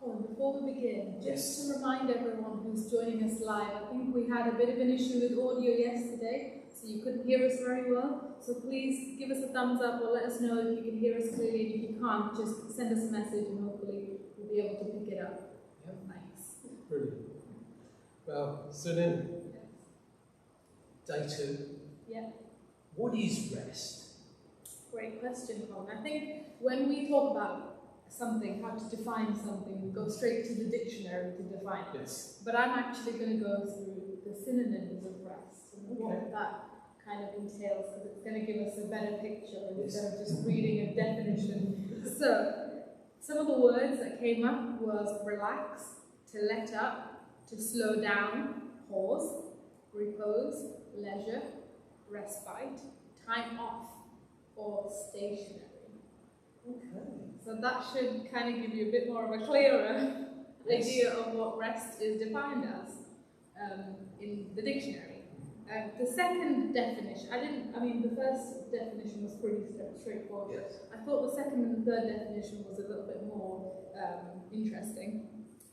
Before we begin, Yes. just to remind everyone who's joining us live, I think we had a bit of an issue with audio yesterday, so you couldn't hear us very well. So please give us a thumbs up or let us know if you can hear us clearly, and if you can't, just send us a message and hopefully we'll be able to pick it up. Yep. Thanks. Brilliant. Well, so then, day 2. Yeah. What is rest? Great question, Colin. I think when we talk about something, how to define something, we go straight to the dictionary to define it. Yes. But I'm actually going to go through the synonyms of rest and what that kind of entails, because it's going to give us a better picture instead of just reading a definition. So, some of the words that came up was relax, to let up, to slow down, pause, repose, leisure, respite, time off, or stationary. Okay. So that should kind of give you a bit more of a clearer idea of what rest is defined as in the dictionary. The second definition, the first definition was pretty straightforward. Yes. I thought the second and the third definition was a little bit more interesting.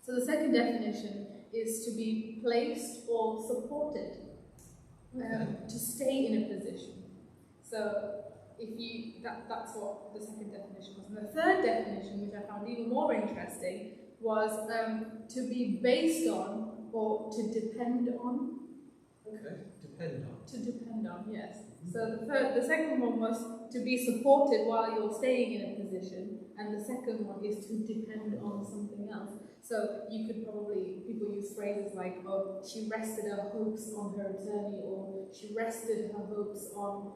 So the second definition is to be placed or supported, to stay in a position. So that's what the second definition was. And the third definition, which I found even more interesting, was to be based on or to depend on. Okay, depend on. To depend on, yes. So the second one was to be supported while you're staying in a position, and the second one is to depend on something else. So you could people use phrases like, oh, she rested her hopes on her attorney, or she rested her hopes on,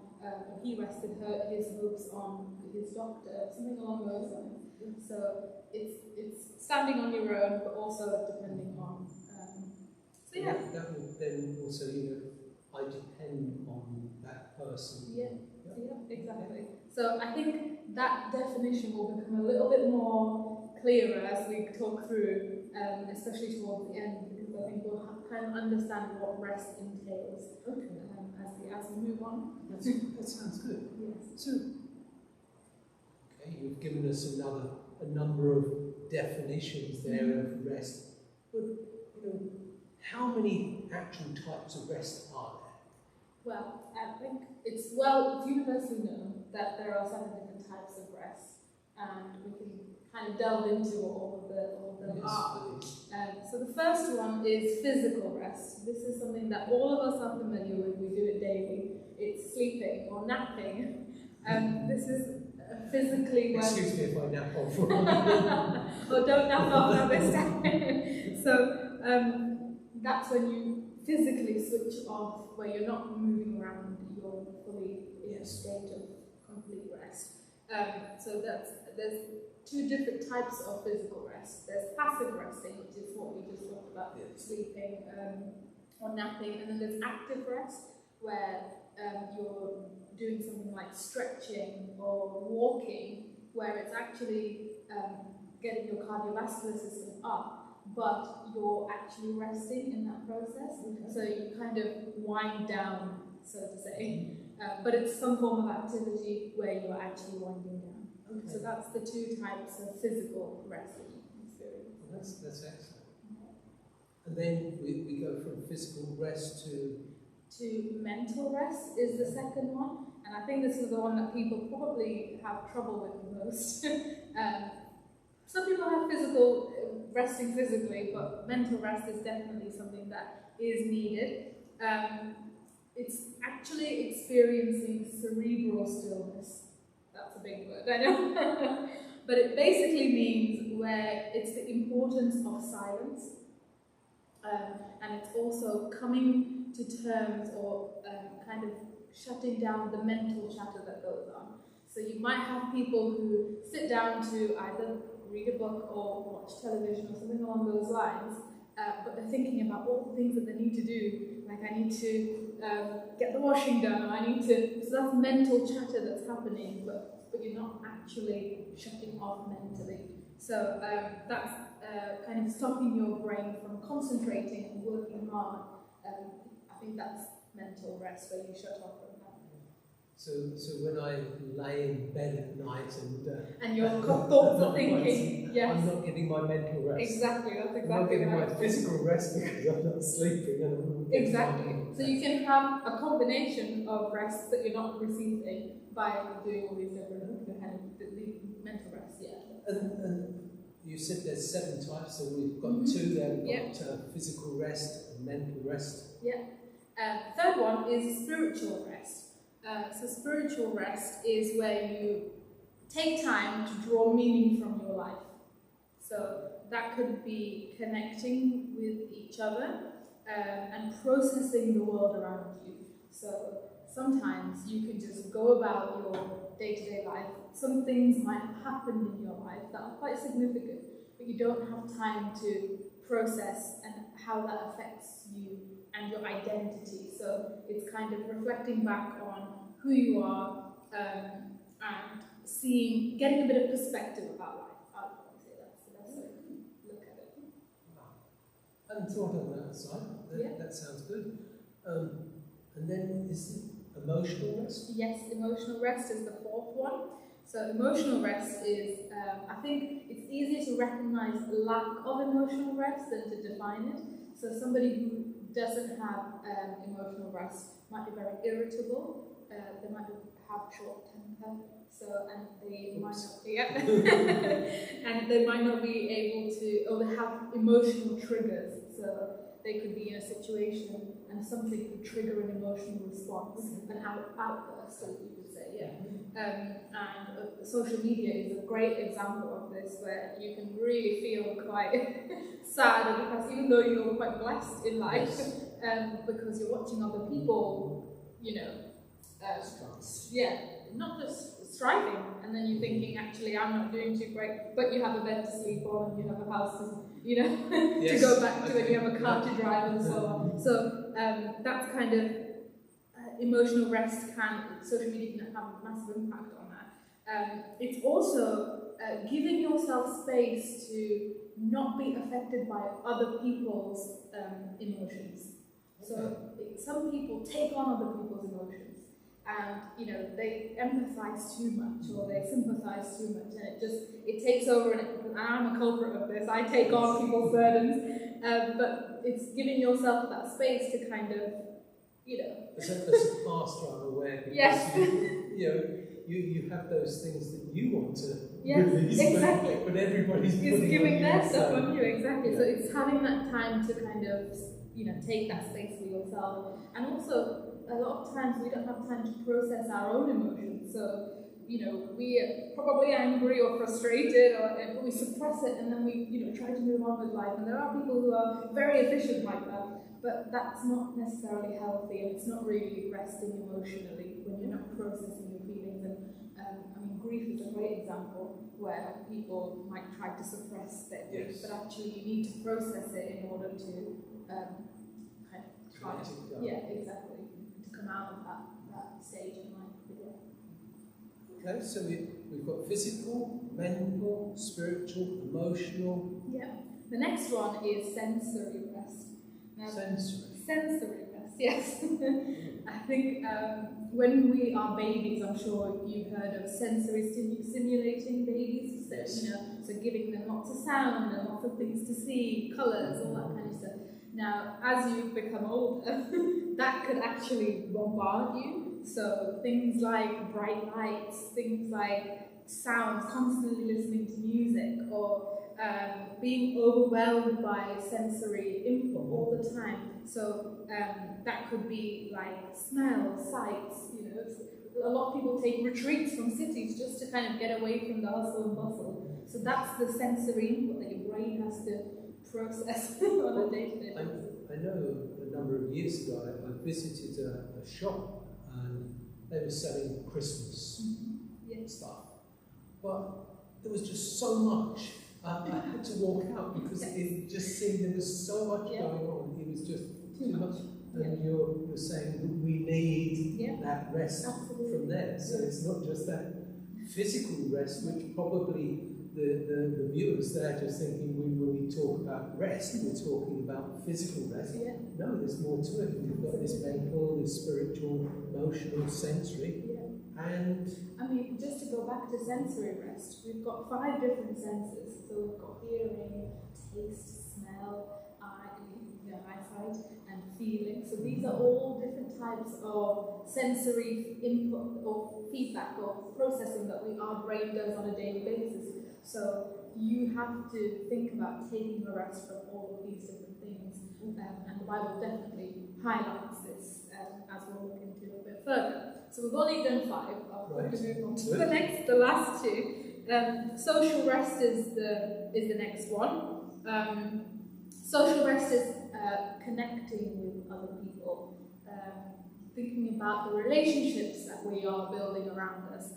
he rested his hopes on his doctor, something along those lines. So it's standing on your own, but also depending on. So yeah. That would then also, I depend on that person. Yeah, exactly. So I think that definition will become a little bit more clearer as we talk through, especially towards the end, because I think we'll kind of understand what rest entails as we move on. That sounds good. Yes. So, okay, you've given us a number of definitions there of rest, but how many actual types of rest are there? Well, I think it's universally known that there are 7 different types of rest, and we can kind of delve into what all of them are. So the first one is physical rest. This is something that all of us are familiar with. We do it daily. It's sleeping or napping. This is physically where... Excuse me if I nap off for a Or don't nap off at this time. So that's when you physically switch off, where you're not moving around, you're fully in a state of complete rest. So there's 2 different types of physical rest. There's passive resting, which is what we just talked about, sleeping or napping, and then there's active rest, where you're doing something like stretching or walking, where it's actually getting your cardiovascular system up, but you're actually resting in that process. Okay. So you kind of wind down, so to say. But it's some form of activity where you're actually winding down. Okay. So that's the 2 types of physical rest that you can experience. Well, that's excellent. And then we go from physical rest to mental rest is the second one. And I think this is the one that people probably have trouble with the most. Some people have resting physically, but mental rest is definitely something that is needed. It's actually experiencing cerebral stillness. That's a big word, I know. But it basically means where it's the importance of silence, and it's also coming to terms or kind of shutting down the mental chatter that goes on. So you might have people who sit down to either read a book or watch television or something along those lines, but they're thinking about all the things that they need to do, like I need to get the washing done, or so that's mental chatter that's happening, but you're not actually shutting off mentally. So that's kind of stopping your brain from concentrating and working hard. I think that's mental rest, where you shut off from that. So when I lay in bed at night and your thoughts are thinking, yes. I'm not getting my mental rest. Exactly, that's exactly I'm not getting right. my physical rest because I'm not sleeping. And I'm not exactly. So you can have a combination of rest that you're not receiving by doing all these different kind of the mental rest, yeah. And you said there's 7 types, so we've got 2 there. We've got physical rest and mental rest. Yeah. Third one is spiritual rest. So spiritual rest is where you take time to draw meaning from your life. So that could be connecting with each other and processing the world around you. So sometimes you can just go about your day-to-day life. Some things might happen in your life that are quite significant, but you don't have time to process and how that affects you and your identity. So it's kind of reflecting back on who you are and getting a bit of perspective about life. I would probably say that's the best way to look at it. Wow. I hadn't thought on that side. That sounds good. And then is it emotional rest? Yes, emotional rest is the 4th one. So emotional rest is, I think it's easier to recognize lack of emotional rest than to define it. So somebody who doesn't have emotional rest might be very irritable. They might have short temper, and they might not, and they might not be able to, or they have emotional triggers. So they could be in a situation and something could trigger an emotional response, an outburst, as you could say, and social media is a great example of this, where you can really feel quite sad or depressed, even though you're quite blessed in life, because you're watching other people, not just striving, and then you're thinking, actually, I'm not doing too great, but you have a bed to sleep on, and you have a house to, to go back to, and you have a car to drive, and so on. So that's kind of emotional rest. Social media can have a massive impact on that. It's also giving yourself space to not be affected by other people's emotions. So some people take on other people's emotions, and they empathize too much or they sympathize too much, and it takes over. And I'm a culprit of this. I take on people's burdens, but it's giving yourself that space to kind of, As a pastor, I'm aware, because yes. you have those things that you want to release, exactly. but everybody's giving their stuff on you, exactly. So it's having that time to kind of take that space for yourself, and also a lot of times we don't have time to process our own emotions. So we are probably angry or frustrated, but we suppress it, and then we try to move on with life. And there are people who are very efficient like that, but that's not necessarily healthy, and it's not really resting emotionally when you're not processing your feelings. And grief is a great example where people might try to suppress their grief, but actually you need to process it in order to kind of try to, exactly, to come out of that stage in life. Okay, so we've got physical, mental, spiritual, emotional. Yeah. The next one is sensory rest. Now, sensory rest, yes. I think when we are babies, I'm sure you've heard of sensory stimulating babies. So giving them lots of sound and lots of things to see, colours, all that kind of stuff. Now, as you become older, that could actually bombard you. So things like bright lights, things like sounds, constantly listening to music, or being overwhelmed by sensory input all the time. So that could be like smells, sights. A lot of people take retreats from cities just to kind of get away from the hustle and bustle. So that's the sensory input that your brain has to process on a day-to-day basis. I know a number of years ago I visited a shop, and they were selling Christmas stuff, but there was just so much. I had to walk out because it just seemed there was so much going on. It was just too much. And you're saying that we need that rest from there. So it's not just that physical rest, which probably the viewers there just thinking when we talk about rest, we're talking about physical rest. No, there's more to it. We've got this mental, this spiritual, emotional, sensory. And I mean, just to go back to sensory rest, we've got 5 different senses. So we've got hearing, taste, smell, eyesight, and feeling. So these are all different types of sensory input or feedback or processing that our brain does on a daily basis. So you have to think about taking a rest from all of these different things. And the Bible definitely highlights this as we'll look into a bit further. So we've only done 5. I'll quickly move on to the last 2. Social rest is the next one. Social rest is connecting with other people, thinking about the relationships that we are building around us.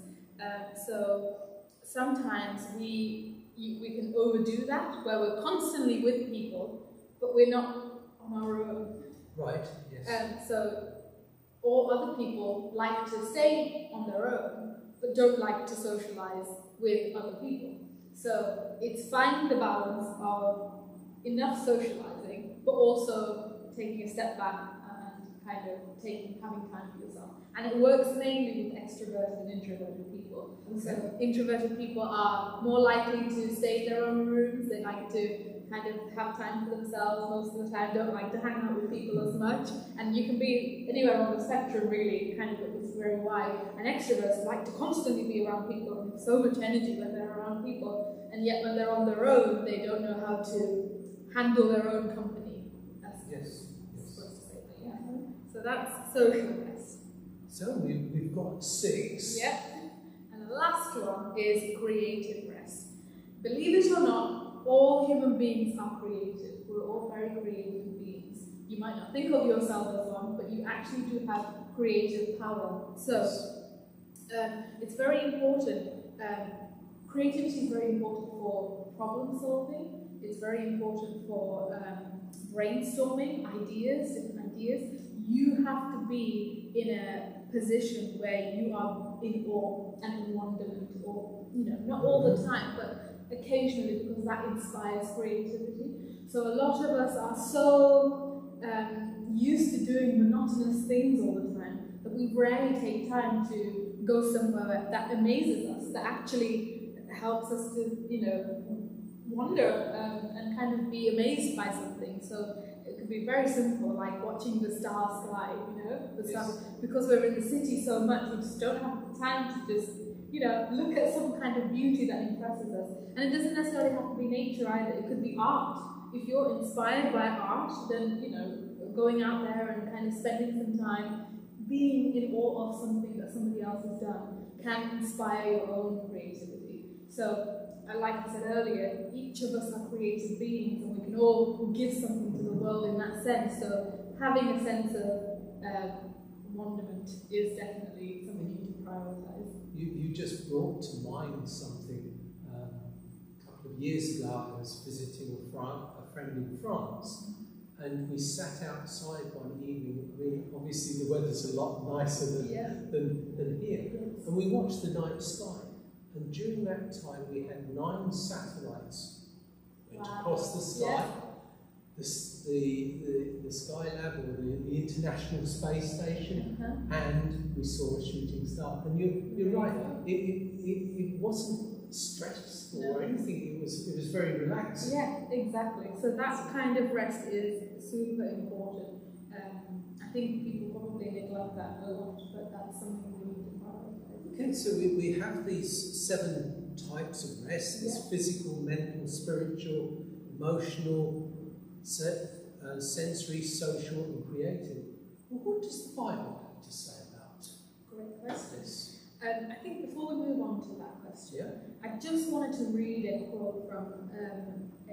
So sometimes we can overdo that, where we're constantly with people, but we're not on our own. Right, yes. Or other people like to stay on their own, but don't like to socialize with other people. So it's finding the balance of enough socializing, but also taking a step back and kind of having time for yourself. And it works mainly with extroverted and introverted people. Okay. So introverted people are more likely to stay in their own rooms. They like to kind of have time for themselves most of the time, don't like to hang out with people as much. And you can be anywhere on the spectrum, really, kind of it's very wide. And extroverts like to constantly be around people and have so much energy when they're around people. And yet when they're on their own, they don't know how to handle their own company. Yes. Supposed to say that, yeah. So that's social rest. So we've got 6. Yeah. And the last one is creative rest. Believe it or not, all human beings are creative. We're all very creative beings. You might not think of yourself as one, but you actually do have creative power. So it's very important. Creativity is very important for problem solving. It's very important for brainstorming different ideas. You have to be in a position where you are in awe and in wonderment, or not all the time, but occasionally, because that inspires creativity. So a lot of us are so used to doing monotonous things all the time that we rarely take time to go somewhere that amazes us, that actually helps us to, wonder and kind of be amazed by something. So it could be very simple, like watching the star sky, the stars. Because we're in the city so much, we just don't have the time to just, look at some kind of beauty that impresses us. And it doesn't necessarily have to be nature either. It could be art. If you're inspired by art, then, going out there and kind of spending some time being in awe of something that somebody else has done can inspire your own creativity. So, like I said earlier, each of us are creative beings, and we can all give something to the world in that sense. So having a sense of wonderment is definitely something you need to prioritize. You just brought to mind something. A couple of years ago, I was visiting a friend in France, and we sat outside one evening. I mean, obviously the weather's a lot nicer than here, and we watched the night sky. And during that time, we had 9 satellites went across the sky. The Skylab, or the International Space Station, and we saw a shooting star. And you're right. It wasn't stressful or anything. It was very relaxing. Yeah, exactly. So that kind of rest is super important. I think people probably neglect that a lot, but that's something we need to prioritize. Okay, so we have these 7 types of rest: there's physical, mental, spiritual, emotional, sensory, social, and creative. Well, what does the Bible have to say about Great question. this? I think before we move on to that question, I just wanted to read a quote from a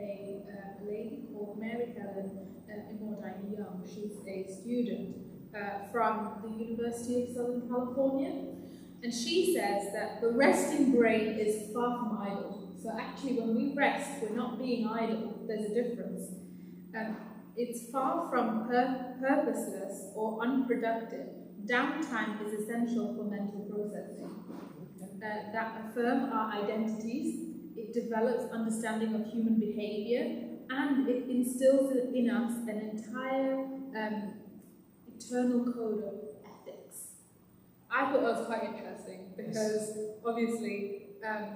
lady called Mary Helen Young. She's a student from the University of Southern California. And she says that the resting brain is far from idle. So actually when we rest, we're not being idle. There's a difference. It's far from purposeless or unproductive. Downtime is essential for mental processing. That affirm our identities, it develops understanding of human behavior, and it instills in us an entire eternal code of ethics. I thought that was quite interesting because obviously that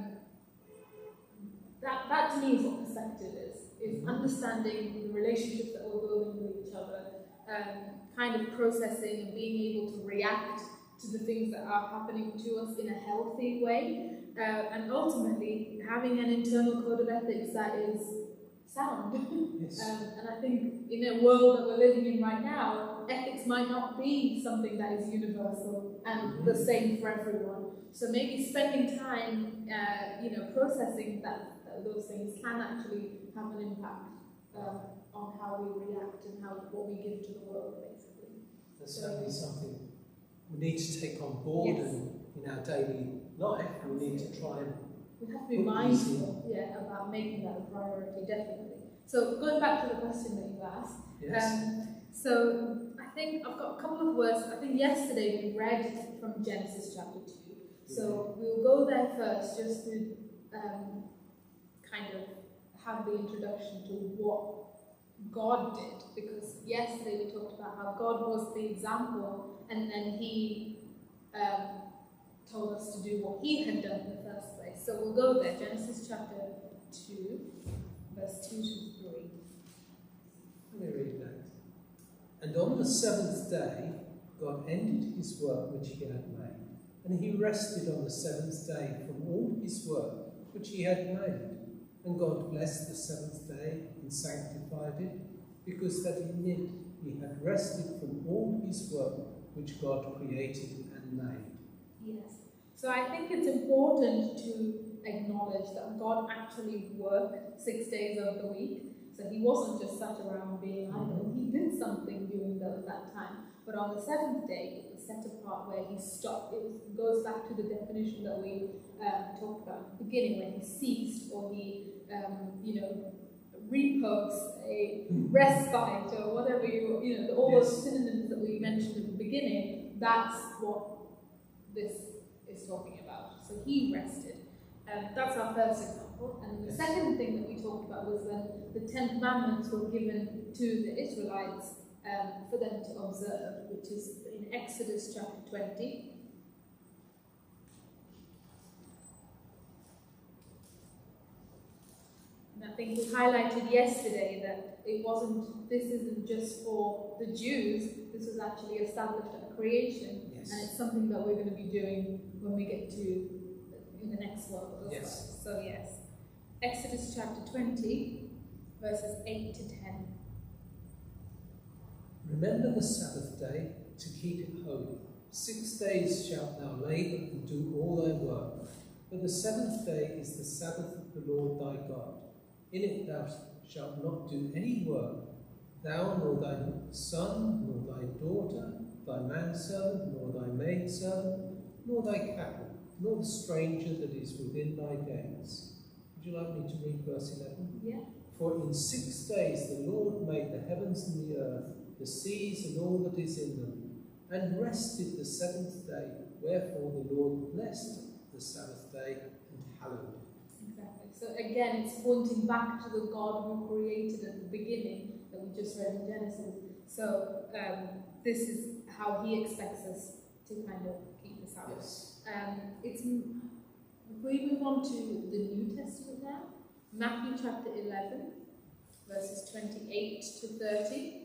to me is what perspective is understanding the relationships that we're building with each other, kind of processing and being able to react to the things that are happening to us in a healthy way, and ultimately having an internal code of ethics that is sound. Yes. And I think in a world that we're living in right now, ethics might not be something that is universal and the same for everyone. So maybe spending time, processing those things can actually have an impact on how we react and what we give to the world, basically. That's certainly something we need to take on board in our daily life. We need to try and we have to be mindful, about making that a priority, definitely. So going back to the question that you asked, so I think I've got a couple of words. I think yesterday we read from Genesis chapter 2. So we'll go there first just to kind of have the introduction to what God did, because yesterday we talked about how God was the example, and then He told us to do what He had done in the first place. So we'll go there, Genesis chapter 2, verse 2 to 3. Let me read that. And on the seventh day, God ended His work which He had made, and He rested on the seventh day from all His work which He had made. And God blessed the seventh day and sanctified it, because that in it He had rested from all His work which God created and made. Yes. So I think it's important to acknowledge that God actually worked 6 days of the week. So He wasn't just sat around being idle. He did something during that time. But on the seventh day, it was set apart where He stopped. It goes back to the definition that we talked about at the beginning, when He ceased or He, repose, a respite, or whatever all those synonyms that we mentioned at the beginning. That's what this is talking about. So He rested. That's our first example. And the second thing that we talked about was that the 10 commandments were given to the Israelites for them to observe, which is in Exodus chapter 20. And I think we highlighted yesterday that this isn't just for the Jews, this was actually established at creation, and it's something that we're going to be doing when we get to in the next world as well. So Exodus chapter 20, verses 8 to 10. Remember the Sabbath day to keep it holy. 6 days shalt thou labour and do all thy work, but the seventh day is the Sabbath of the Lord thy God. In it thou shalt not do any work, thou nor thy son, nor thy daughter, thy manservant, nor thy maidservant, nor thy cattle, nor the stranger that is within thy gates. Would you like me to read verse 11? Yeah. For in 6 days the Lord made the heavens and the earth, the seas and all that is in them, and rested the seventh day. Wherefore the Lord blessed the Sabbath day and hallowed it. Exactly. So again, it's pointing back to the God who created at the beginning that we just read in Genesis. So this is how He expects us to kind of keep the Sabbath. If we move on to the New Testament now, Matthew chapter 11, verses 28 to 30.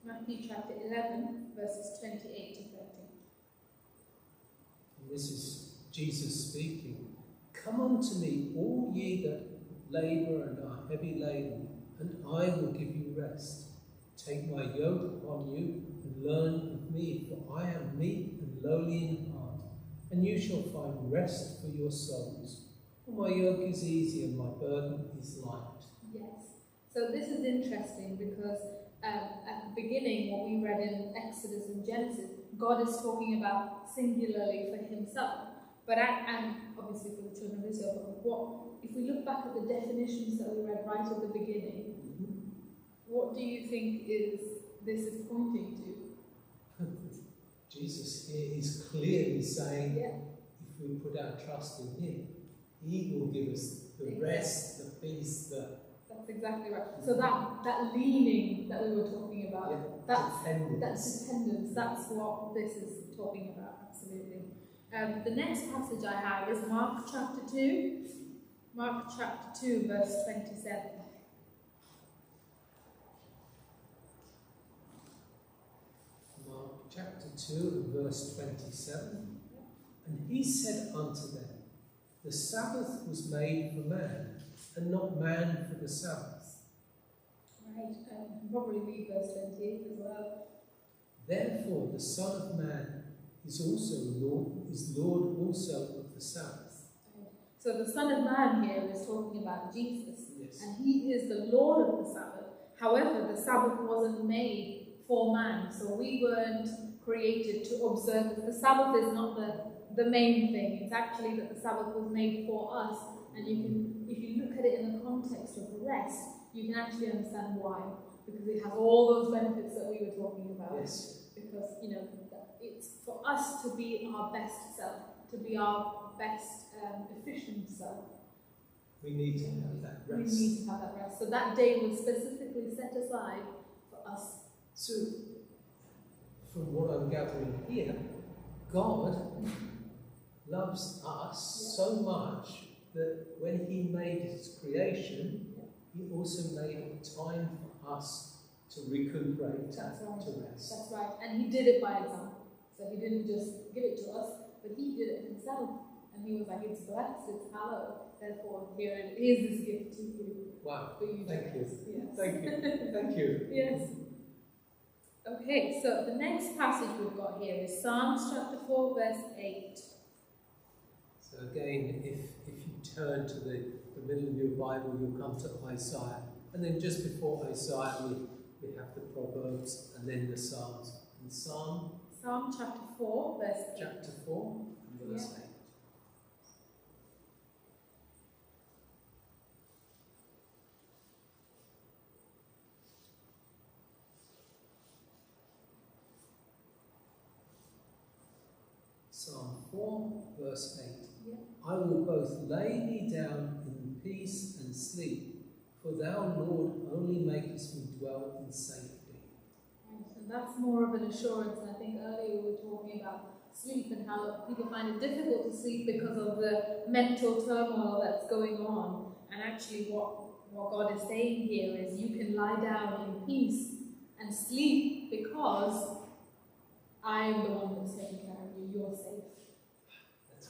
Matthew chapter 11, verses 28 to 30. And this is Jesus speaking. Come unto me, all ye that labour and are heavy laden, and I will give you rest. Take my yoke upon you, and learn of me, for I am meek and lowly in heart, and you shall find rest for your souls. For my yoke is easy and my burden is light. Yes. So this is interesting because at the beginning, what we read in Exodus and Genesis, God is talking about singularly for Himself, and obviously for the children of Israel. But if we look back at the definitions that we read right at the beginning, what do you think this is pointing to? Jesus here is clearly saying, if we put our trust in Him, He will give us the rest, the peace, the That's exactly right. So that leaning that we were talking about, that's dependence. That's what this is talking about, absolutely. The next passage I have is Mark chapter 2. Mark chapter 2, verse 27. Mark chapter 2 and verse 27. And he said unto them, the Sabbath was made for man, and not man for the Sabbath. Right, probably read verse 28 as well. Therefore the Son of Man is Lord also of the Sabbath. Right. So the Son of Man here is talking about Jesus, yes. and he is the Lord of the Sabbath. However, the Sabbath wasn't made for man, so we weren't created to observe it. The Sabbath is not the main thing. It's actually that the Sabbath was made for us, and you can, if you look at it in the context of rest, you can actually understand why, because it has all those benefits that we were talking about. Yes. Because it's for us to be our best self, to be our best efficient self. We need to have that rest. We need to have that rest. So that day was specifically set aside for us. So, from what I'm gathering here, God loves us so much that when he made his creation, he also made time for us to recuperate, That's right. to rest. That's right. And he did it by example. So he didn't just give it to us, but he did it himself. And he was like, it's blessed, it's hallowed. Therefore, here it is this gift to you. Wow. For you. Thank you. Yes. Thank you. Thank you. Yes. Okay, so the next passage we've got here is Psalms chapter 4, verse 8. So again, if you turn to the middle of your Bible, you'll come to Isaiah. And then just before Isaiah, we have the Proverbs and then the Psalms. And Psalm chapter 4, verse 8. Chapter 4 and verse 8. Psalm 4, verse 8. Yeah. I will both lay me down in peace and sleep, for thou, Lord, only makest me dwell in safety. Right, and that's more of an assurance. And I think earlier we were talking about sleep and how people find it difficult to sleep because of the mental turmoil that's going on. And actually what God is saying here is you can lie down in peace and sleep because I am the one that's taking care of you. You're safe. That's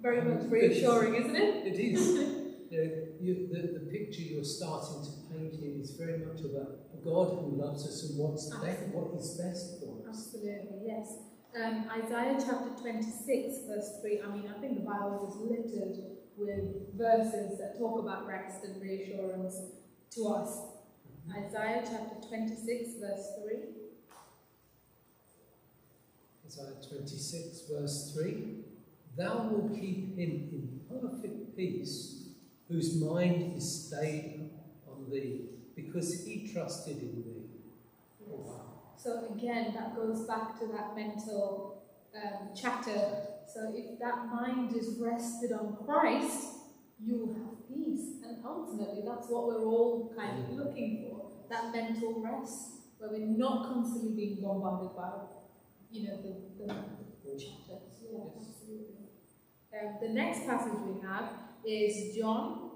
very much reassuring, isn't it? It is. The picture you're starting to paint here is very much of a God who loves us and wants to make what is best for us. Absolutely, yes. Isaiah chapter 26, verse 3. I think the Bible is littered with verses that talk about rest and reassurance to us. Isaiah chapter 26, verse 3. Isaiah 26, verse 3. Thou wilt keep him in perfect peace, whose mind is stayed on thee, because he trusted in thee. Oh, wow. So again, that goes back to that mental chatter. So if that mind is rested on Christ, you will have peace. And ultimately, that's what we're all kind of looking for. That mental rest, where we're not constantly being bombarded by, the chatter. Yeah, absolutely. The next passage we have is John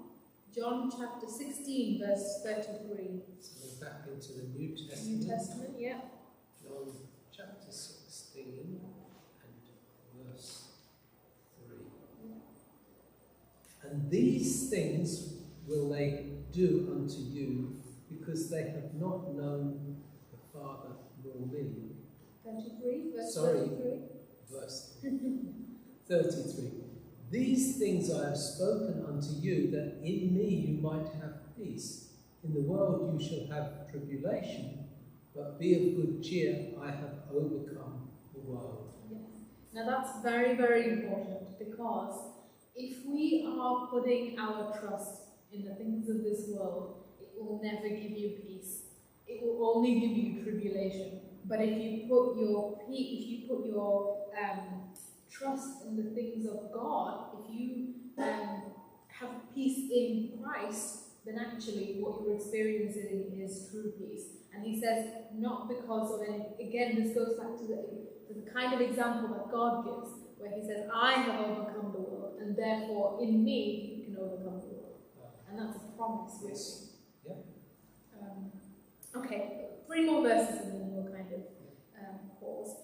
chapter 16, verse 33. So we're back into the New Testament. New Testament, yeah. John chapter 16 and verse 3. Yeah. And these things will they do unto you, because they have not known the Father nor me. 33, verse 33. Verse 33. These things I have spoken unto you, that in me you might have peace. In the world you shall have tribulation, but be of good cheer, I have overcome the world. Yes. Now that's very, very important, because if we are putting our trust in the things of this world, it will never give you peace. It will only give you tribulation. But if you put your trust in the things of God, if you have peace in Christ, then actually what you're experiencing is true peace. And he says, not because of any, again, this goes back to the kind of example that God gives, where he says, I have overcome the world, and therefore in me you can overcome the world. And that's a promise, really. Yes. Yeah. Okay, 3 more verses and then we'll kind of pause.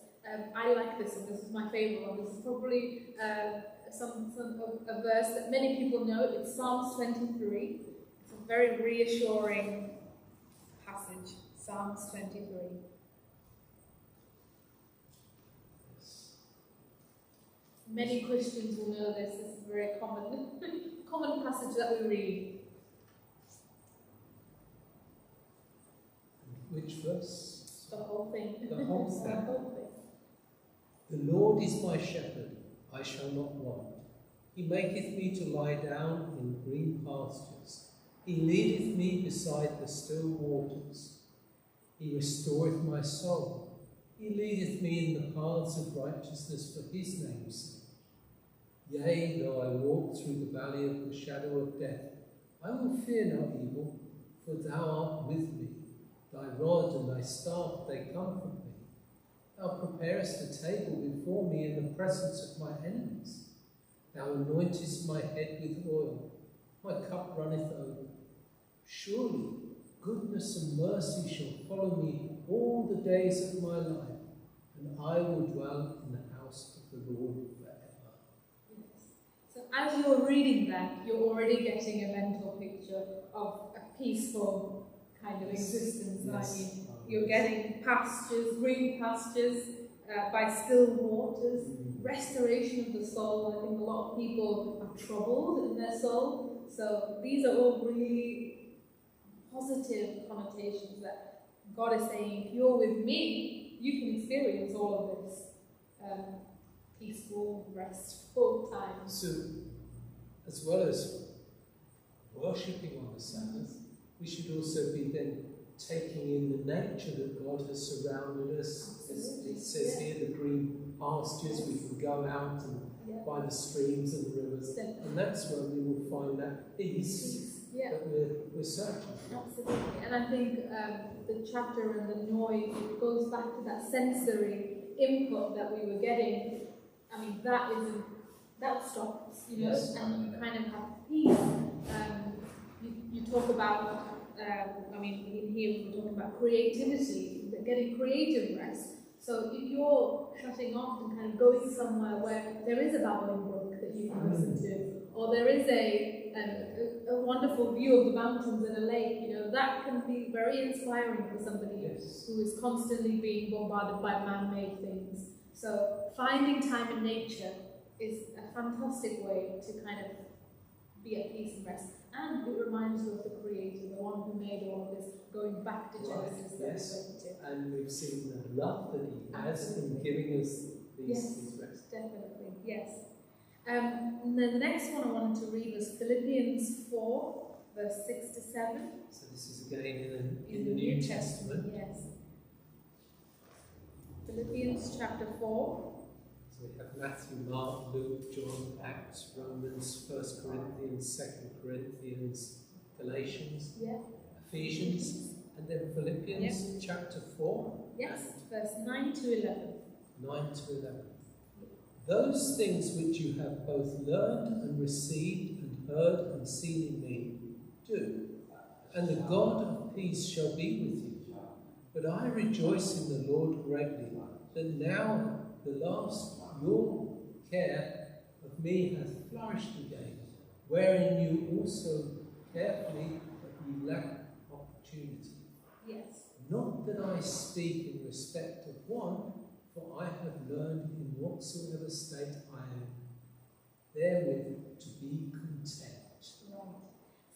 I like this one. This is my favourite one. This is probably a verse that many people know. It's Psalms 23. It's a very reassuring passage. Psalms 23. Many Christians will know this. This is a very common passage that we read. Which verse? The whole thing. The whole thing. The whole thing. The Lord is my shepherd, I shall not want. He maketh me to lie down in green pastures. He leadeth me beside the still waters. He restoreth my soul. He leadeth me in the paths of righteousness for his name's sake. Yea, though I walk through the valley of the shadow of death, I will fear no evil, for thou art with me. Thy rod and thy staff, they comfort me. Thou preparest a table before me in the presence of my enemies. Thou anointest my head with oil. My cup runneth over. Surely goodness and mercy shall follow me all the days of my life, and I will dwell in the house of the Lord forever. Yes. So as you're reading that, you're already getting a mental picture of a peaceful kind of existence, aren't you? You're getting pastures, green pastures, by still waters, restoration of the soul. I think a lot of people are troubled in their soul. So these are all really positive connotations that God is saying, if you're with me, you can experience all of this peaceful, restful time. So, as well as worshipping on the Sabbath, we should also be then taking in the nature that God has surrounded us. As it says here, the green pastures, we can go out and by the streams and the rivers, and that's where we will find that peace that we're searching for. Absolutely. And I think the chapter and the noise, it goes back to that sensory input that we were getting. I mean, that stops, and you kind of have peace. You talk about, in here we're talking about creativity, getting creative rest. So if you're shutting off and kind of going somewhere where there is a babbling brook that you can listen to, or there is a wonderful view of the mountains and a lake, that can be very inspiring for somebody who is constantly being bombarded by man-made things. So finding time in nature is a fantastic way to kind of be at peace and rest. And it reminds you of the Creator, the one who made all of this, going back to Genesis. Yes, and we've seen the love that he has in giving us these rest. Definitely, yes. And the next one I wanted to read was Philippians 4, verse 6 to 7. So this is again in the New Testament. Yes. Philippians chapter 4. So we have Matthew, Mark, Luke, John, Acts, Romans, 1 Corinthians, 2 Corinthians, Galatians, Ephesians, and then Philippians chapter 4. Yes, verse 9 to 11. 9 to 11. Those things which you have both learned and received and heard and seen in me, do, and the God of peace shall be with you. But I rejoice in the Lord greatly, that now the last your care of me hath flourished again, wherein you also carefully, but you lack opportunity. Yes. Not that I speak in respect of one, for I have learned in whatsoever state I am, therewith to be content. Right.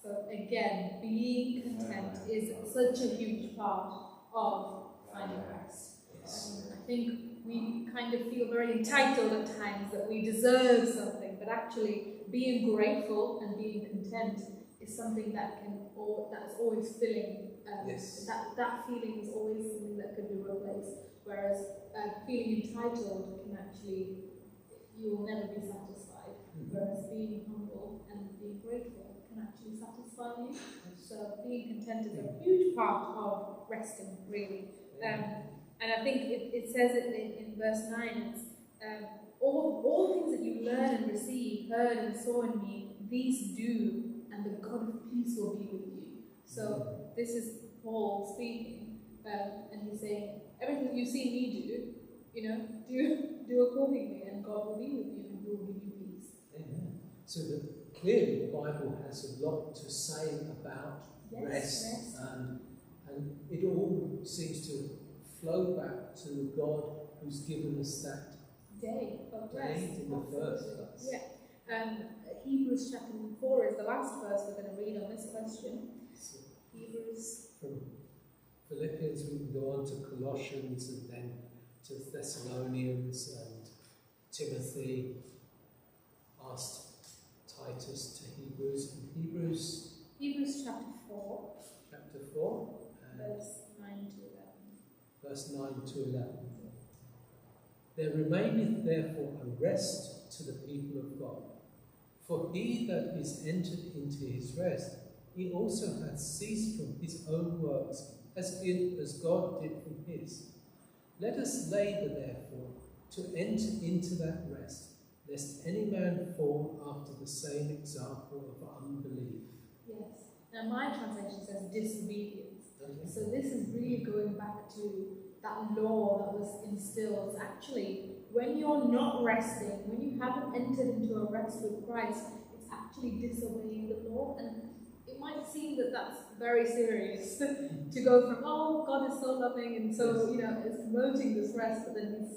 So again, being content is such a huge part of finding rest. Yes. I think we kind of feel very entitled at times that we deserve something, but actually being grateful and being content is something that that's always filling. That feeling is always something that can be replaced. Whereas feeling entitled can actually, you will never be satisfied. Whereas being humble and being being grateful can actually satisfy you. So being content is a huge part of resting, really. And I think it says it in verse 9, it's all things that you learn and receive, heard and saw in me, these do, and the God of peace will be with you. So this is Paul speaking, and he's saying, everything you see me do, do accordingly, and God will be with you and will give you peace. Amen. So clearly the Bible has a lot to say about rest. And it all seems to flow back to the God who's given us that day of rest in the first place. Yeah. Hebrews chapter 4 is the last verse we're going to read on this question. So Hebrews. From Philippians we can go on to Colossians and then to Thessalonians and Timothy, past Titus to Hebrews. And Hebrews chapter 4. Chapter 4. Verse 9 to 11. Verse 9 to 11. There remaineth therefore a rest to the people of God. For he that is entered into his rest, he also hath ceased from his own works, as God did from his. Let us labour therefore to enter into that rest, lest any man fall after the same example of unbelief. Yes. Now my translation says disobedience. Okay. So this is really going back to that law that was instilled. Actually, when you're not resting, when you haven't entered into a rest with Christ, it's actually disobeying the law. And it might seem that that's very serious to go from, oh, God is so loving and so, it's promoting this rest, but then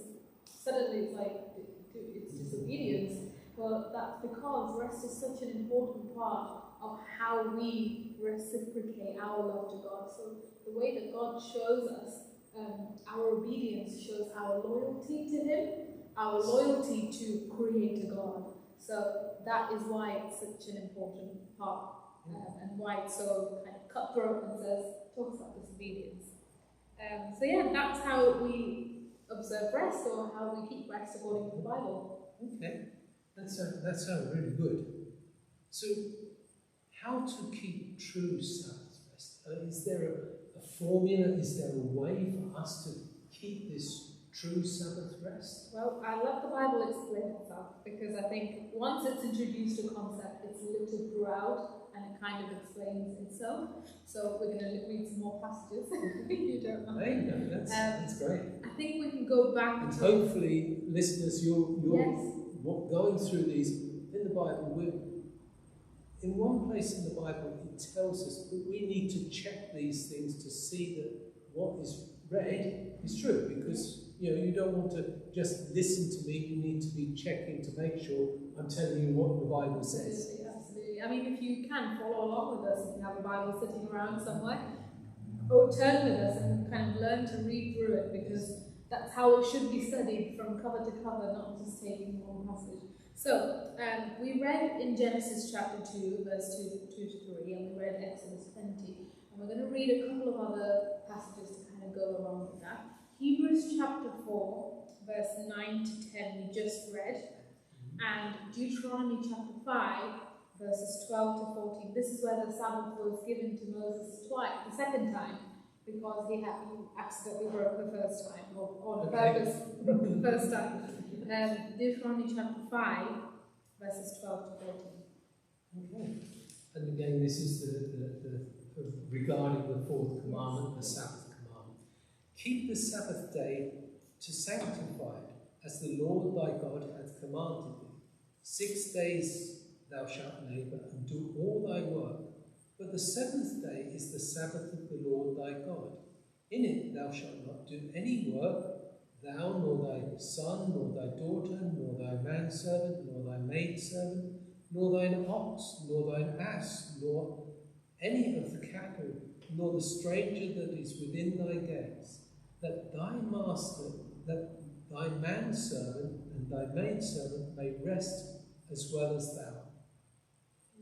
suddenly it's like, it's disobedience. Well, that's because rest is such an important part of how we reciprocate our love to God. So the way that God shows us our obedience shows our loyalty to Him, our loyalty to Creator God. So that is why it's such an important part, and why it's so kind of cutthroat and talks about disobedience. So yeah, that's how we observe rest, or how we keep rest according to the Bible. Okay, that sounds really good. So, how to keep true Sabbath rest? Is there a formula? Is there a way for us to keep this true Sabbath rest? Well, I let the Bible explain itself, because I think once it's introduced a concept, it's littered throughout and it kind of explains itself. So we're going to read some more passages if you don't mind. Hey, no, that's great. I think we can go back and to... hopefully, listeners, you're yes. going through these in the Bible. In one place in the Bible, it tells us that we need to check these things to see that what is read is true, because you don't want to just listen to me. You need to be checking to make sure I'm telling you what the Bible says. Absolutely. I mean, if you can follow along with us, if you have a Bible sitting around somewhere, or turn with us and kind of learn to read through it, because that's how it should be studied, from cover to cover, not just taking one passage. So, we read in Genesis chapter 2, verse 2 to 3, and we read Exodus 20. And we're going to read a couple of other passages to kind of go along with that. Hebrews chapter 4, verse 9 to 10 we just read. And Deuteronomy chapter 5, verses 12 to 14. This is where the Sabbath was given to Moses twice, the second time, because he accidentally broke the first time, or on purpose broke the first time. Deuteronomy chapter 5, verses 12 to 14. Okay. And again, this is the regarding the fourth commandment, the Sabbath commandment. Keep the Sabbath day to sanctify it, as the Lord thy God hath commanded thee. 6 days thou shalt labour and do all thy work, but the seventh day is the Sabbath of the Lord thy God. In it thou shalt not do any work, thou, nor thy son, nor thy daughter, nor thy manservant, nor thy maidservant, nor thine ox, nor thine ass, nor any of the cattle, nor the stranger that is within thy gates, that thy master, that thy manservant and thy maidservant may rest as well as thou.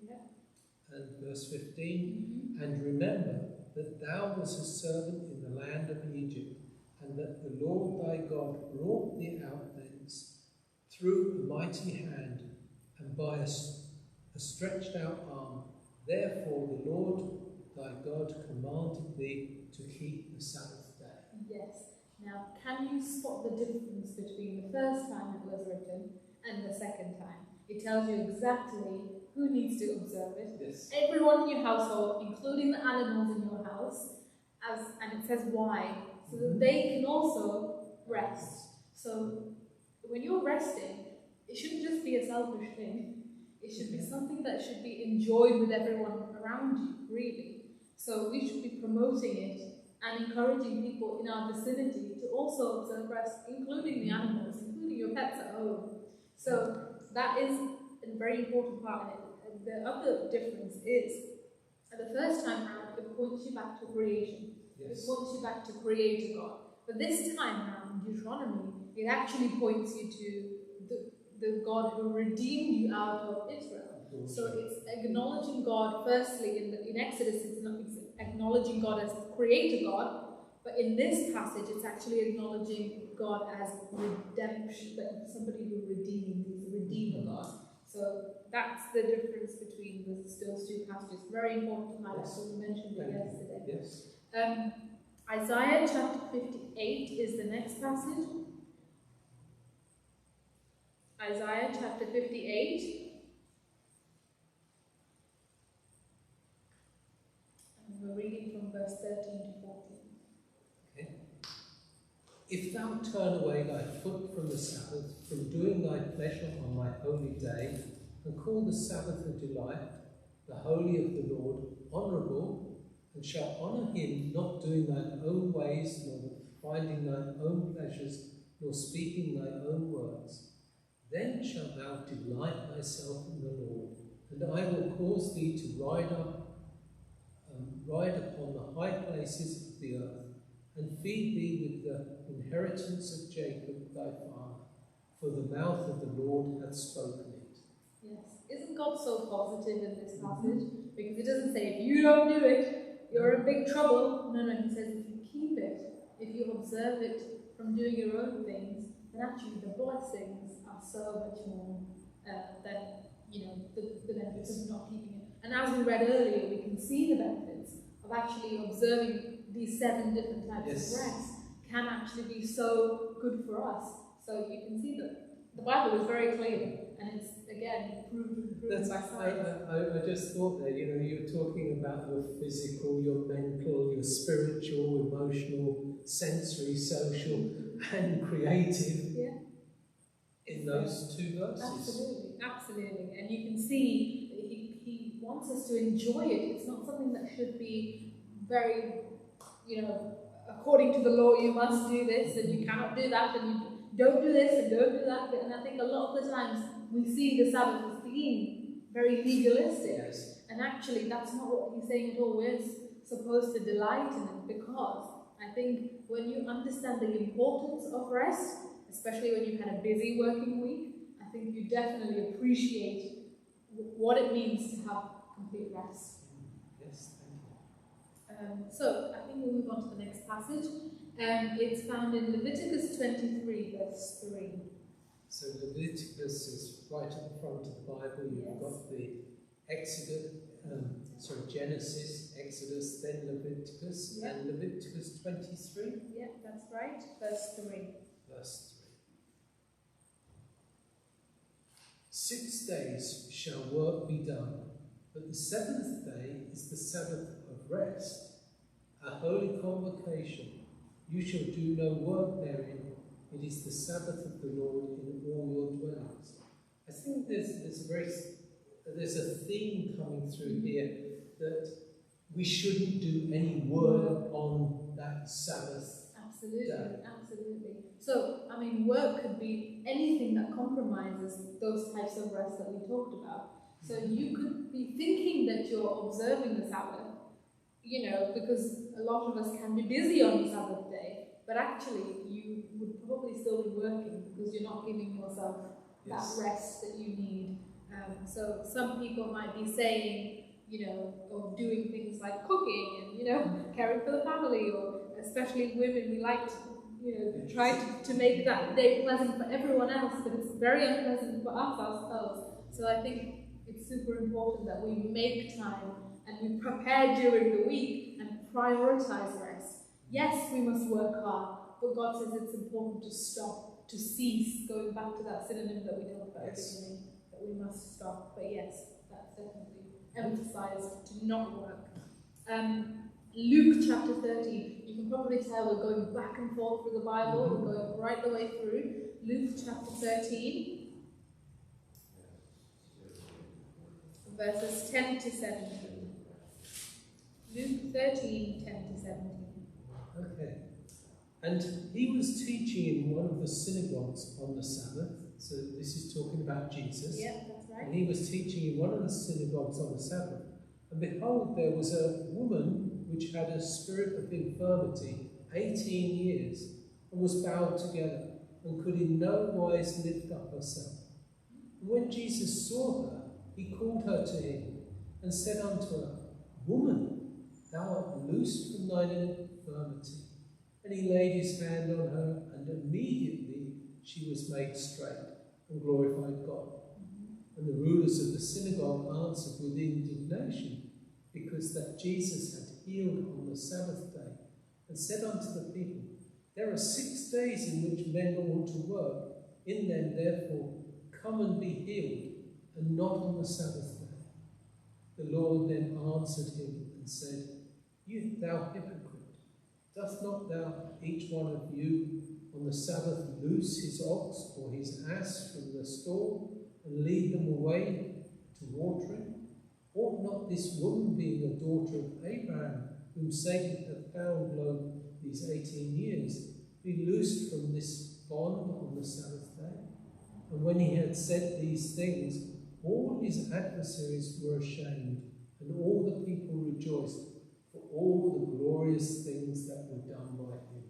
Yeah. And verse 15, and remember that thou wast a servant in the land of Egypt, and that the Lord thy God brought thee out thence through a mighty hand and by a stretched out arm. Therefore the Lord thy God commanded thee to keep the Sabbath day. Yes. Now, can you spot the difference between the first time it was written and the second time? It tells you exactly who needs to observe it. Yes. Everyone in your household, including the animals in your house, and it says why, so that they can also rest. So when you're resting, it shouldn't just be a selfish thing. It should be something that should be enjoyed with everyone around you, really. So we should be promoting it and encouraging people in our vicinity to also observe rest, including the animals, including your pets at home. So that is a very important part of it. And the other difference is, at the first time round, it points you back to creation. Yes. It points you back to Creator God. But this time round, Deuteronomy, it actually points you to the God who redeemed you out of Israel. So it's acknowledging God, firstly, in Exodus, it's not acknowledging God as the Creator God, but in this passage, it's actually acknowledging God as redemption, that somebody who redeemed, he's a redeemer God. So that's the difference between those two passages. Very important to highlight, so we mentioned it yesterday. Yes. Isaiah chapter 58 is the next passage. Isaiah chapter 58. And we're reading from verse 13 to 14. Okay. If thou turn away thy foot from the Sabbath, from doing thy pleasure on my holy day, and call the Sabbath a delight, the holy of the Lord, honourable, and shall honour him, not doing thine own ways, nor finding thine own pleasures, nor speaking thy own words, then shalt thou delight thyself in the Lord, and I will cause thee to ride upon the high places of the earth, and feed thee with the inheritance of Jacob thy father, for the mouth of the Lord hath spoken it. Yes. Isn't God so positive in this passage? Because it doesn't say, if you don't do it, you're in big trouble. No, he says, if you keep it, if you observe it from doing your own things, then actually the blessings are so much more than, the benefits of not keeping it. And as we read earlier, we can see the benefits of actually observing these 7 different types of rest can actually be so good for us. So you can see that the Bible is very clear, and it's, again, proven by science. I just thought that, you're talking about your physical, your mental, your spiritual, emotional, sensory, social, and creative in those 2 verses. Absolutely. And you can see that he wants us to enjoy it. It's not something that should be very, according to the law, you must do this, and you cannot do that, and you don't do this, and don't do that. And I think a lot of the times we see the Sabbath as being very legalistic. Yes. And actually, that's not what he's saying at all. We're supposed to delight in it, because I think when you understand the importance of rest, especially when you've had a busy working week, I think you definitely appreciate what it means to have complete rest. Yes, thank you. So I think we'll move on to the next passage. It's found in Leviticus 23, verse 3. So Leviticus is right at the front of the Bible. You've got the Genesis, Exodus, then Leviticus, and Leviticus 23. Yeah, that's right. Verse 3. Verse 3. 6 days shall work be done, but the 7th day is the Sabbath of rest, a holy convocation. You shall do no work therein. It is the Sabbath of the Lord in all your dwellings. I think there's a theme coming through here that we shouldn't do any work on that Sabbath day. Absolutely. So, work could be anything that compromises those types of rest that we talked about. So you could be thinking that you're observing the Sabbath, because a lot of us can be busy on the Sabbath day, but actually you would probably still be working because you're not giving yourself that rest that you need. So some people might be saying, or doing things like cooking and, caring for the family, or especially women, we like to, try to make that day pleasant for everyone else, but it's very unpleasant for us ourselves. So I think It's super important that we make time and we prepare during the week and prioritize rest. Yes, we must work hard, but God says it's important to stop, to cease, going back to that synonym that we talked about at the beginning, that we must stop. But yes, that's definitely emphasized to not work. Luke chapter 13, you can probably tell we're going back and forth through the Bible, we're going right the way through. Luke chapter 13, verses 10 to 17. Luke 13, 10 to 17. Okay. And he was teaching in one of the synagogues on the Sabbath. So this is talking about Jesus. Yeah, that's right. And he was teaching in one of the synagogues on the Sabbath. And behold, there was a woman which had a spirit of infirmity 18 years, and was bowed together, and could in no wise lift up herself. And when Jesus saw her, he called her to him, and said unto her, Woman, thou art loosed from thine infirmity. And he laid his hand on her, and immediately she was made straight, and glorified God. And the rulers of the synagogue answered with indignation, because that Jesus had healed on the Sabbath day, and said unto the people, There are 6 days in which men ought to work. In them, therefore, come and be healed, and not on the Sabbath day. The Lord then answered him and said, Thou hypocrite, doth not thou, each one of you, on the Sabbath loose his ox or his ass from the stall, and lead them away to watering? Ought not this woman, being a daughter of Abraham, whom Satan hath bound lo these 18 years, be loosed from this bond on the Sabbath day? And when he had said these things, all his adversaries were ashamed, and all the people rejoiced for all the glorious things that were done by him.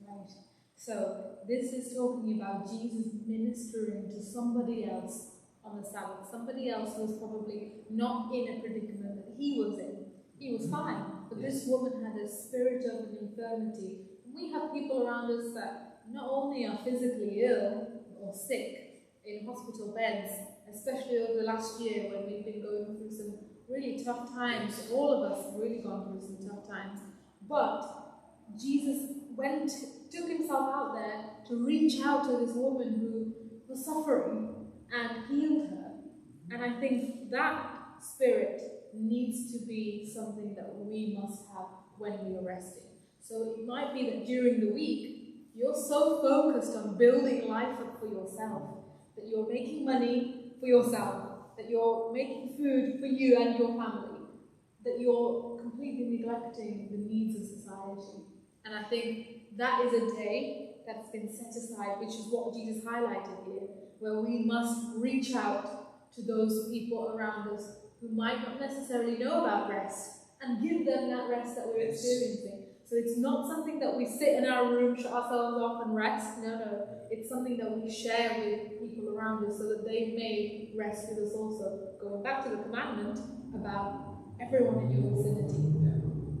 Right. So this is talking about Jesus ministering to somebody else on the Sabbath, somebody else who was probably not in a predicament that he was in. He was fine, but this woman had a spirit of an infirmity. And we have people around us that not only are physically ill or sick in hospital beds, especially over the last year when we've been going through some really tough times. All of us have really gone through some tough times. But Jesus took himself out there to reach out to this woman who was suffering and healed her. And I think that spirit needs to be something that we must have when we are resting. So it might be that during the week, you're so focused on building life up for yourself, that you're making money for yourself, that you're making food for you and your family, that you're completely neglecting the needs of society. And I think that is a day that's been set aside, which is what Jesus highlighted here, where we must reach out to those people around us who might not necessarily know about rest, and give them that rest that we're experiencing. So it's not something that we sit in our room, shut ourselves off and rest. No. It's something that we share with people around us so that they may rest with us also. Going back to the commandment about everyone in your vicinity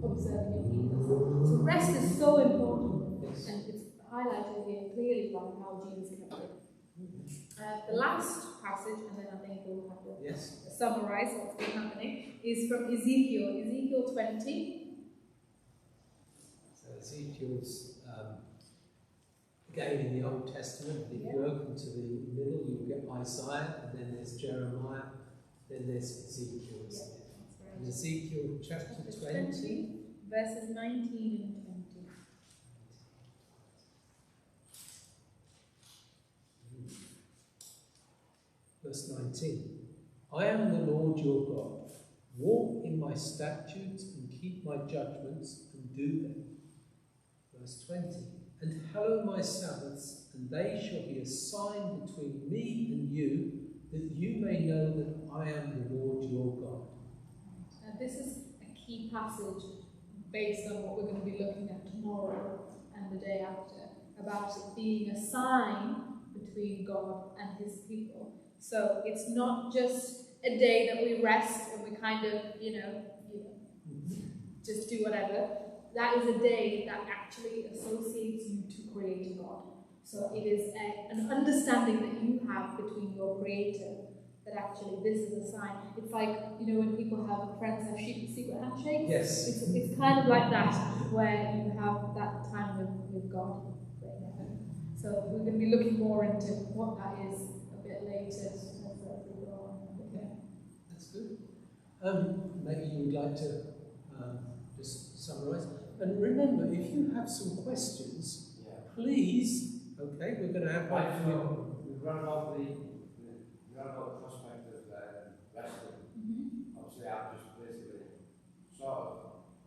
observing your healing. So rest is so important, and it's highlighted here clearly by how Jesus kept it. The last passage, and then I think we'll have to summarize what's been happening, is from Ezekiel 20. So Ezekiel's, again in the Old Testament, if you open to the middle, you'll get Isaiah, and then there's Jeremiah, then there's Ezekiel. Right. And Ezekiel chapter 20, verses 19 and 20. Verse 19, I am the Lord your God. Walk in my statutes and keep my judgments and do them. Verse 20, and hallow my Sabbaths, and they shall be a sign between me and you, that you may know that I am the Lord your God. This is a key passage based on what we're going to be looking at tomorrow and the day after, about it being a sign between God and his people. So it's not just a day that we rest and we kind of, just do whatever. That is a day that actually associates you to Creator God. So it is an understanding that you have between your Creator, that actually this is a sign. It's like, you know, when people have friends have secret handshakes. Yes. It's kind of like that, where you have that time with God. So we're going to be looking more into what that is a bit later as we go on. Okay, that's good. Maybe you would like to just summarise. And remember, if you have some questions, please. Okay, we're going to have one for you. We've run about the prospect of resting. Obviously, I've just basically sort of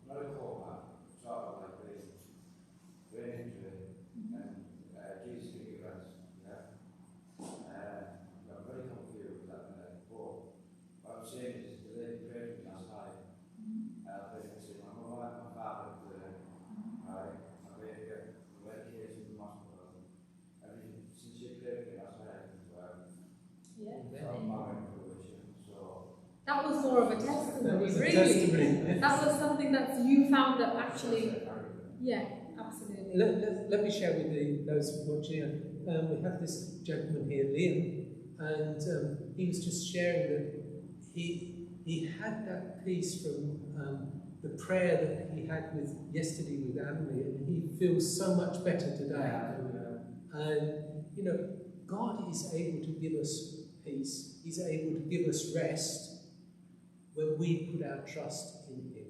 not a call sort of like brain injury, and Jesus gave you rest. Yeah. I'm very confused at that minute. But what I'm saying is, the lady prayed with me last night. Basically said, my mother and my father today, right? My baby got medication from the hospital. Everything since she prayed with me last night. That was more of a testimony, That was a really. testimony. That was something that you found that actually, yeah, absolutely. Let me share with those watching. We have this gentleman here, Liam, and he was just sharing that he had that peace from the prayer that he had yesterday with Emily, and he feels so much better today. And you know, God is able to give us peace. He's able to give us rest when we put our trust in Him.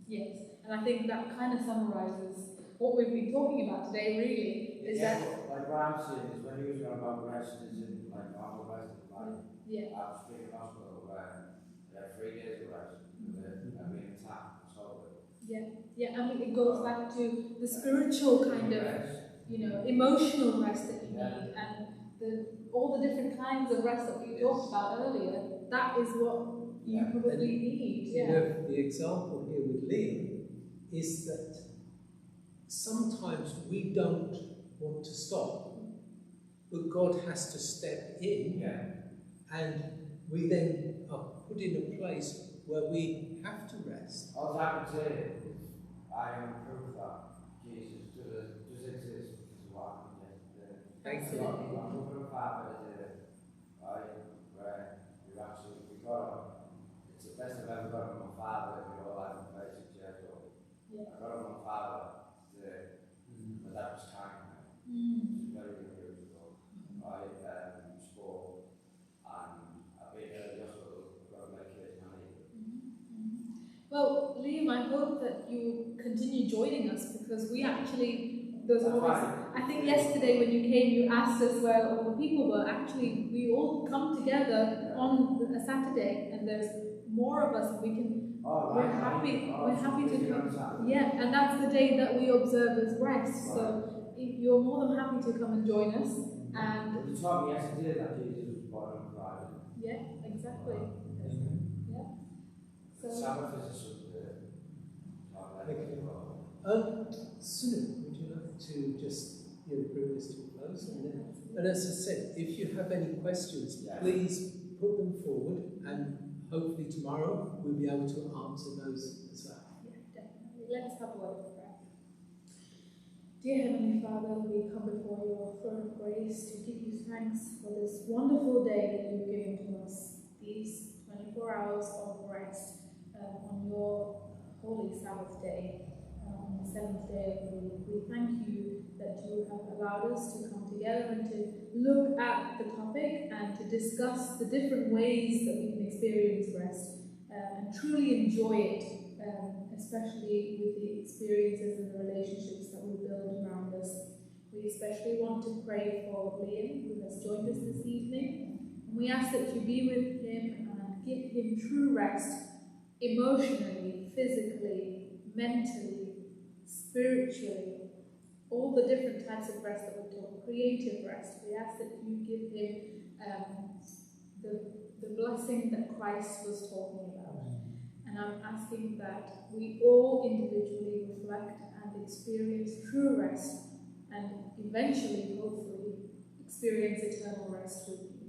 Yes, and I think that kind of summarises what we've been talking about today, really, is that... Like what I'm saying is, when he was going about rest, is in like normal rest, like I was in hospital where I had 3 days of rest, and being attacked and so on. Yeah, I mean, it goes back to the spiritual kind of, you know, emotional rest that you need, and all the different kinds of rest that we talked about earlier. That is what you probably need. You know, the example here with Liam is that sometimes we don't want to stop, but God has to step in, and we then are put in a place where we have to rest. All I can say is, I am proof that Jesus does exist, is what happened yesterday. Thank you. I'm looking at Father today, right, where we got it's the best I've ever got with my father in my whole life. I'm 36 years old. I got with my father today, but that was kind. It's very unusual. I spoke, and I've been at the hospital, got medication I need. Well, Liam, I hope that you continue joining us, because we actually, there's always, I think yesterday when you came, you asked us where all the people were. Actually, we all come together on a Saturday, and there's more of us, and we can, we're happy to come. Yeah, and that's the day that we observe as rest. So you're more than happy to come and join us. And you told me yesterday that Jesus was born on Friday. Yeah, exactly. Yeah. So Sabbath is a Sunday. Sunu, would you like to just bring this to a close? And as I said, if you have any questions, please put them forward, and hopefully tomorrow we'll be able to answer those as well. Yeah, definitely. Let's have a word of prayer. Dear Heavenly Father, we come before your throne of grace to give you thanks for this wonderful day that you've given to us, these 24 hours of rest on your holy Sabbath day, on the 7th day of the week. We thank you that you have allowed us to come together and to look at the topic and to discuss the different ways that we can experience rest and truly enjoy it, especially with the experiences and the relationships that we build around us. We especially want to pray for Liam, who has joined us this evening, and we ask that you be with him and give him true rest, emotionally, physically, mentally, spiritually, all the different types of rest that we talk, creative rest. We ask that you give him the blessing that Christ was talking about. And I'm asking that we all individually reflect and experience true rest, and eventually, hopefully, experience eternal rest with you.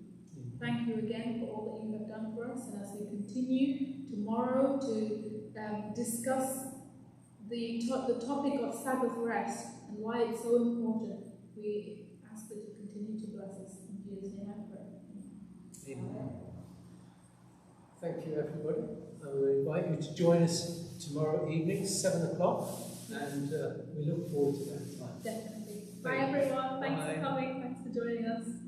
Thank you again for all that you have done for us, and as we continue tomorrow to discuss the topic of Sabbath rest and why it's so important, we ask that you continue to bless us. In Jesus' name I pray. Amen. Thank you, everybody. I will invite you to join us tomorrow evening, 7 o'clock, and we look forward to that time. Definitely. Bye, everyone. Thanks for coming. Thanks for joining us.